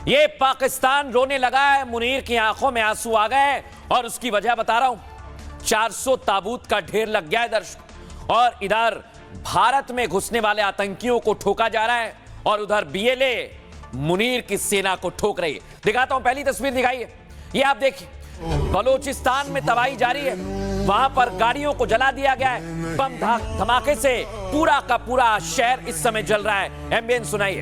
ये पाकिस्तान रोने लगा है, मुनीर की आंखों में आंसू आ गए और उसकी वजह बता रहा हूं। 400 ताबूत का ढेर लग गया है दर्शक, और इधर भारत में घुसने वाले आतंकियों को ठोका जा रहा है और उधर बीएलए मुनीर की सेना को ठोक रही है। दिखाता हूं, पहली तस्वीर दिखाइए, ये आप देखिए, बलूचिस्तान में तबाही जारी है। वहां पर गाड़ियों को जला दिया गया है, बम धमाके से पूरा का पूरा शहर इस समय जल रहा है। एम्बियंस सुनाइए।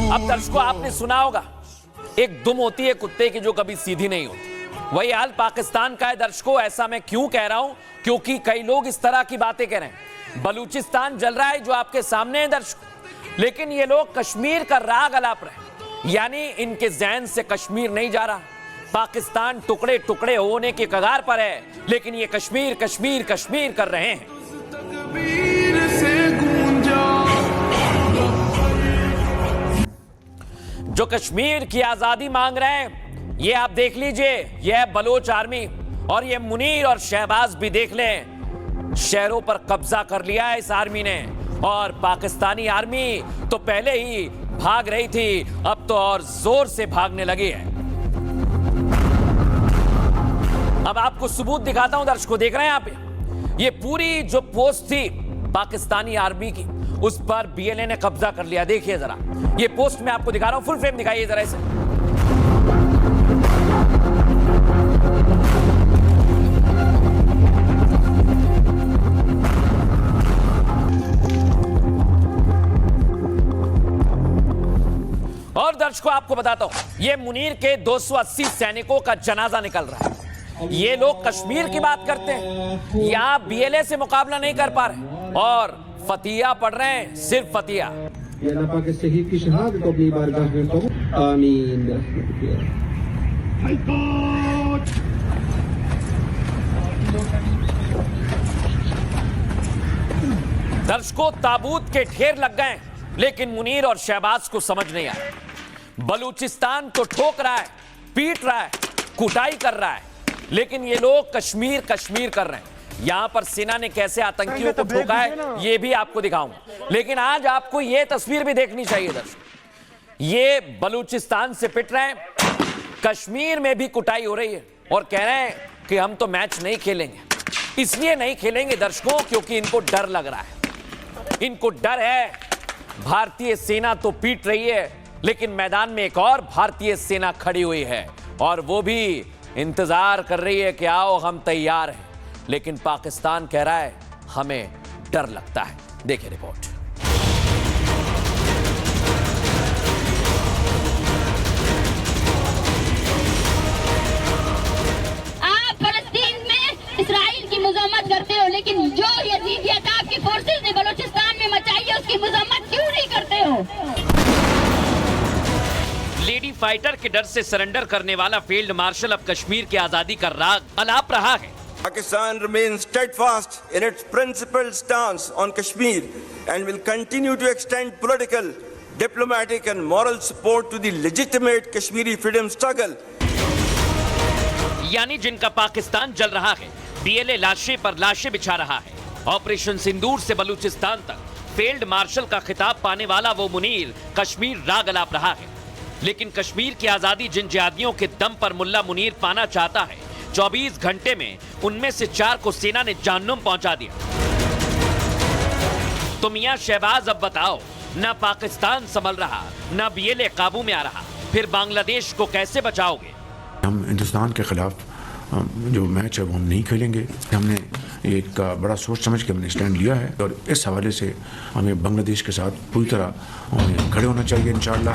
अब दर्शकों, आपने सुना होगा, एक दुम होती है कुत्ते की जो कभी सीधी नहीं होती, वही हाल पाकिस्तान का है दर्शकों। ऐसा मैं क्यों कह रहा हूं? क्योंकि कई लोग इस तरह की बातें कह रहे हैं। बलूचिस्तान जल रहा है जो आपके सामने है दर्शकों, लेकिन ये लोग कश्मीर का राग अलाप रहे हैं, यानी इनके ज़हन से कश्मीर नहीं जा रहा। पाकिस्तान टुकड़े टुकड़े होने के कगार पर है, लेकिन ये कश्मीर कश्मीर कश्मीर कर रहे हैं। जो कश्मीर की आजादी मांग रहे हैं, ये आप देख लीजिए, ये है बलोच आर्मी, और ये मुनीर और शहबाज भी देख लें, शहरों पर कब्जा कर लिया है इस आर्मी ने। और पाकिस्तानी आर्मी तो पहले ही भाग रही थी, अब तो और जोर से भागने लगी है। अब आपको सबूत दिखाता हूं दर्शकों, देख रहे हैं आप, ये पूरी जो पोस्ट थी पाकिस्तानी आर्मी की, उस पर बीएलए ने कब्जा कर लिया। देखिए जरा, ये पोस्ट मैं आपको दिखा रहा हूं, फुल फ्रेम दिखाइए जरा इसे। और दर्शकों, आपको बताता हूं, ये मुनीर के 280 सैनिकों का जनाजा निकल रहा है। ये लोग कश्मीर की बात करते हैं, यहां बीएलए से मुकाबला नहीं कर पा रहे और फतिया पढ़ रहे हैं, सिर्फ फतिया। अल्लाह के शहीद की शहादत को अपनी बारगाह में कबूल, आमीन। दर्शकों, ताबूत के ढेर लग गए, लेकिन मुनीर और शहबाज को समझ नहीं आया। बलूचिस्तान तो ठोक रहा है, पीट रहा है, कुटाई कर रहा है, लेकिन ये लोग कश्मीर कश्मीर कर रहे हैं। यहां पर सेना ने कैसे आतंकियों को ठोका है ये भी आपको दिखाऊंगा, लेकिन आज आपको ये तस्वीर भी देखनी चाहिए दर्शक। ये बलूचिस्तान से पिट रहे हैं, कश्मीर में भी कुटाई हो रही है, और कह रहे हैं कि हम तो मैच नहीं खेलेंगे। इसलिए नहीं खेलेंगे दर्शकों क्योंकि इनको डर लग रहा है, इनको डर है। भारतीय सेना तो पीट रही है, लेकिन मैदान में एक और भारतीय सेना खड़ी हुई है, और वो भी इंतजार कर रही है कि आओ हम तैयार हैं। लेकिन पाकिस्तान कह रहा है हमें डर लगता है। देखिए रिपोर्ट। आप फलस्तीन में इस्राइल की मजम्मत करते हो, लेकिन जो यजीदी अटैक की फोर्सेस ने बलूचिस्तान में मचाई है उसकी मजम्मत क्यों नहीं करते हो? लेडी फाइटर के डर से सरेंडर करने वाला फील्ड मार्शल अब कश्मीर की आजादी का राग अलाप रहा है। Pakistan remains steadfast in its principled stance on Kashmir and will continue to extend political, diplomatic and moral support to the legitimate Kashmiri freedom struggle. यानी जिनका पाकिस्तान जल रहा है, बीएलए लाशें पर लाशें बिछा रहा है। ऑपरेशन सिंदूर से बलूचिस्तान तक फील्ड मार्शल का खिताब पाने वाला वो मुनीर कश्मीर राग अलाप रहा है। लेकिन कश्मीर की आजादी जिन जिहादियों के दम पर मुल्ला मुनीर पाना चाहता है, 24 घंटे में उनमें से 4 को सेना ने जहन्नुम पहुंचा दिया। तो मियां शहबाज, अब बताओ, ना पाकिस्तान संभल रहा, ना बीएलए काबू में आ रहा, फिर बांग्लादेश को कैसे बचाओगे? हम हिंदुस्तान के खिलाफ जो मैच है वो हम नहीं खेलेंगे। हमने एक बड़ा सोच समझ के हमने स्टैंड लिया है, और इस हवाले से हमें बांग्लादेश के साथ पूरी तरह खड़े होना चाहिए इंशाअल्लाह।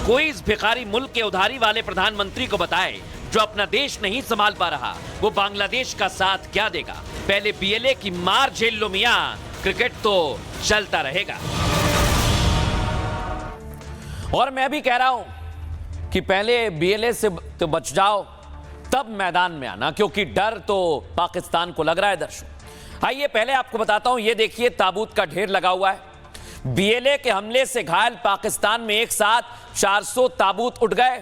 कोई इस भिखारी मुल्क के उधारी वाले प्रधानमंत्री को बताए, जो अपना देश नहीं संभाल पा रहा, वो बांग्लादेश का साथ क्या देगा? पहले बीएलए की मार झेल लो मियां, क्रिकेट तो चलता रहेगा। और मैं भी कह रहा हूं कि पहले बीएलए से तो बच जाओ, तब मैदान में आना, क्योंकि डर तो पाकिस्तान को लग रहा है दर्शक। आइए पहले आपको बताता हूं, ये देखिए ताबूत का ढेर लगा हुआ है। बीएलए के हमले से घायल पाकिस्तान में एक साथ 400 ताबूत उठ गए।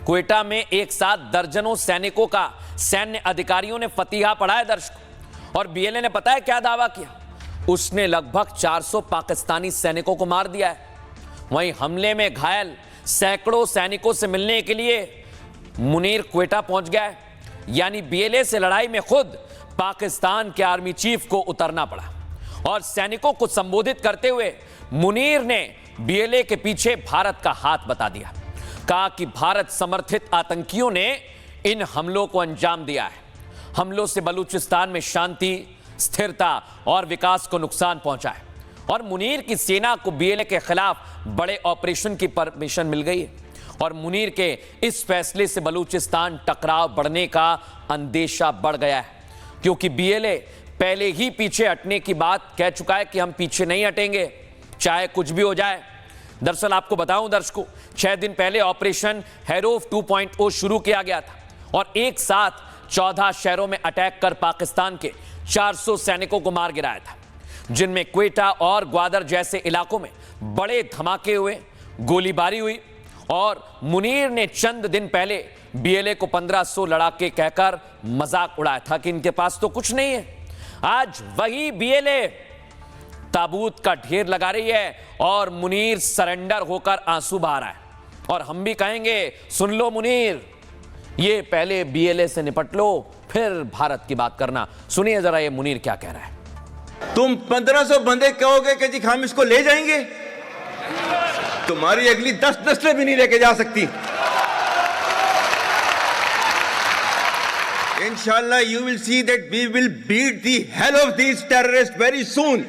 क्वेटा में एक साथ दर्जनों सैनिकों का सैन्य अधिकारियों ने फतीहा पढ़ाया दर्शकों। और बीएलए ने पता है क्या दावा किया? उसने लगभग 400 पाकिस्तानी सैनिकों को मार दिया है। वहीं हमले में घायल सैकड़ों सैनिकों से मिलने के लिए मुनीर क्वेटा पहुंच गया है। यानी बीएलए से लड़ाई में खुद पाकिस्तान के आर्मी चीफ को उतरना पड़ा। और सैनिकों को संबोधित करते हुए मुनीर ने बीएलए के पीछे भारत का हाथ बता दिया। कहा कि भारत समर्थित आतंकियों ने इन हमलों को अंजाम दिया है। हमलों से बलूचिस्तान में शांति, स्थिरता और विकास को नुकसान पहुंचा है। और मुनीर की सेना को बीएलए के खिलाफ बड़े ऑपरेशन की परमिशन मिल गई है। और मुनीर के इस फैसले से बलूचिस्तान टकराव बढ़ने का अंदेशा बढ़ गया है, क्योंकि बीएलए पहले ही पीछे हटने की बात कह चुका है कि हम पीछे नहीं हटेंगे चाहे कुछ भी हो जाए। दरअसल आपको बताऊं दर्शकों, 6 दिन पहले ऑपरेशन हैरोफ 2.0 शुरू किया गया था और एक साथ 14 शहरों में अटैक कर पाकिस्तान के 400 सैनिकों को मार गिराया था, जिनमें क्वेटा और ग्वादर जैसे इलाकों में बड़े धमाके हुए, गोलीबारी हुई। और मुनीर ने चंद दिन पहले बीएलए को 1500 लड़ाके कहकर मजाक उड़ाया था कि इनके पास तो कुछ नहीं है। आज वही बीएलए ताबूत का ढेर लगा रही है और मुनीर सरेंडर होकर आंसू बहा रहा है। और हम भी कहेंगे, सुन लो मुनीर, ये पहले बीएलए से निपट लो, फिर भारत की बात करना। सुनिए जरा ये मुनीर क्या कह रहा है। तुम 1500 बंदे कहोगे कि जी हम इसको ले जाएंगे, तुम्हारी अगली 10 नस्लें भी नहीं लेके जा सकती। Inshallah, you will see that we will beat the hell of these terrorists very soon.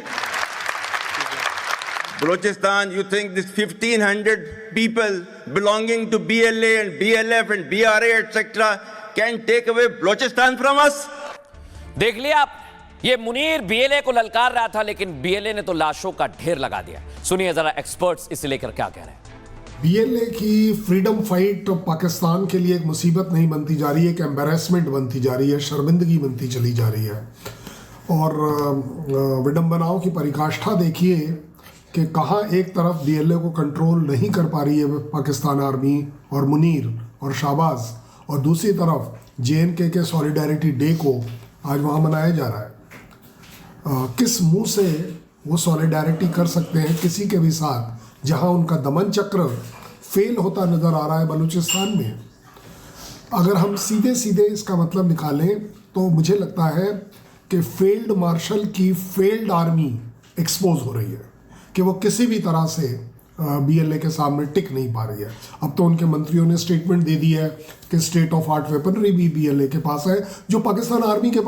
Balochistan, you think this 1500 people belonging to BLA and BLF and BRA etc. can take away Balochistan from us? देख लिया आप, ये Munir BLA को ललकार रहा था, लेकिन BLA ने तो लाशों का ढेर लगा दिया। सुनिए जरा एक्सपर्ट्स इसे लेकर क्या कह रहे हैं। बीएलए की फ्रीडम फाइट पाकिस्तान के लिए एक मुसीबत नहीं बनती जा रही है, एक एम्बेरसमेंट बनती जा रही है, शर्मिंदगी बनती चली जा रही है। और विडंबनाओं की पराकाष्ठा देखिए कि कहाँ एक तरफ बीएलए को कंट्रोल नहीं कर पा रही है पाकिस्तान आर्मी और मुनीर और शाहबाज, और दूसरी तरफ जेएनके के सॉलिडारिटी डे को आज वहाँ मनाया जा रहा है। किस मुंह से वो सॉलिडारिटी कर सकते हैं किसी के भी साथ जहां उनका दमन चक्र फेल होता नजर आ रहा है बलूचिस्तान में। अगर हम सीधे सीधे इसका मतलब निकालें तो मुझे लगता है कि फील्ड मार्शल की फेल्ड आर्मी एक्सपोज हो रही है कि वो किसी भी तरह से बीएलए के सामने टिक नहीं पा रही है। अब तो उनके मंत्रियों ने स्टेटमेंट दे दी है कि स्टेट ऑफ आर्ट वेपनरी भी बीएलए के पास है, जो पाकिस्तान आर्मी के पास